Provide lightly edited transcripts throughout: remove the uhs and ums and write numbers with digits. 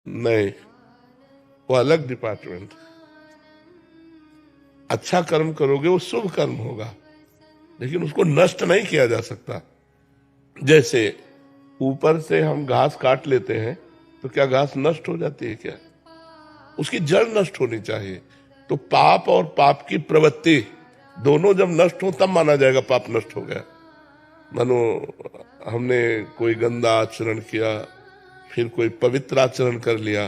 नहीं, वो अलग डिपार्टमेंट। अच्छा कर्म करोगे वो शुभ कर्म होगा, लेकिन उसको नष्ट नहीं किया जा सकता। जैसे ऊपर से हम घास काट लेते हैं तो क्या घास नष्ट हो जाती है क्या? उसकी जड़ नष्ट होनी चाहिए। तो पाप और पाप की प्रवृत्ति दोनों जब नष्ट हो तब माना जाएगा पाप नष्ट हो गया। मानो हमने कोई गंदा आचरण किया, फिर कोई पवित्र आचरण कर लिया,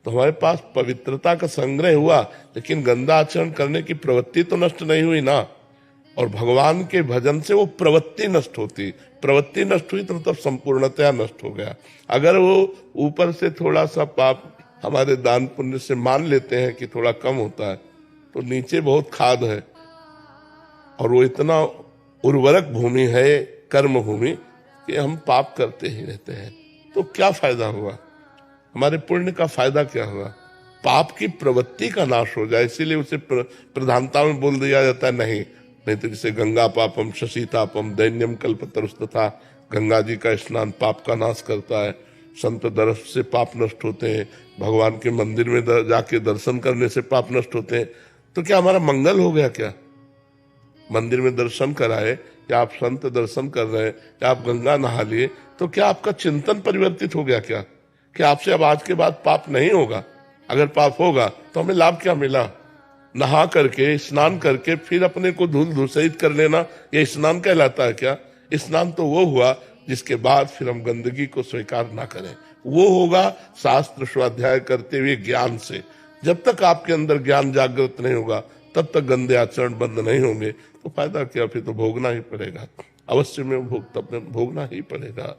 तो हमारे पास पवित्रता का संग्रह हुआ, लेकिन गंदा आचरण करने की प्रवृत्ति तो नष्ट नहीं हुई ना। और भगवान के भजन से वो प्रवृत्ति नष्ट होती, प्रवृत्ति नष्ट हुई तो मतलब संपूर्णतया नष्ट हो गया। अगर वो ऊपर से थोड़ा सा पाप हमारे दान पुण्य से मान लेते हैं कि थोड़ा कम होता है, तो नीचे बहुत खाद है और वो इतना उर्वरक भूमि है, कर्म भूमि, कि हम पाप करते ही रहते हैं। तो क्या फायदा हुआ? हमारे पुण्य का फायदा क्या हुआ? पाप की प्रवृत्ति का नाश हो जाए, इसीलिए उसे प्रधानता में बोल दिया जाता है। नहीं तो जैसे गंगा पापम शशीतापम दैन्यम कल्पतरुस्तथा, गंगा जी का स्नान पाप का नाश करता है, संत दर्श से पाप नष्ट होते हैं, भगवान के मंदिर में जाके दर्शन करने से पाप नष्ट होते हैं। तो क्या हमारा मंगल हो गया क्या? मंदिर में दर्शन कराए, या आप संत दर्शन कर रहे हैं, या आप गंगा नहा लिए, तो क्या आपका चिंतन परिवर्तित हो गया क्या कि आपसे अब आज के बाद पाप नहीं होगा? अगर पाप होगा तो हमें लाभ क्या मिला? नहा करके स्नान करके फिर अपने को धूल धूसरित कर लेना, ये स्नान कहलाता है क्या? स्नान तो वो हुआ जिसके बाद फिर हम गंदगी को स्वीकार ना करें। वो होगा शास्त्र स्वाध्याय करते हुए ज्ञान से। जब तक आपके अंदर ज्ञान जागृत नहीं होगा तब तक गंदे आचरण बंद नहीं होंगे। तो फायदा क्या? फिर तो भोगना ही पड़ेगा, अवश्य में भोगना ही पड़ेगा।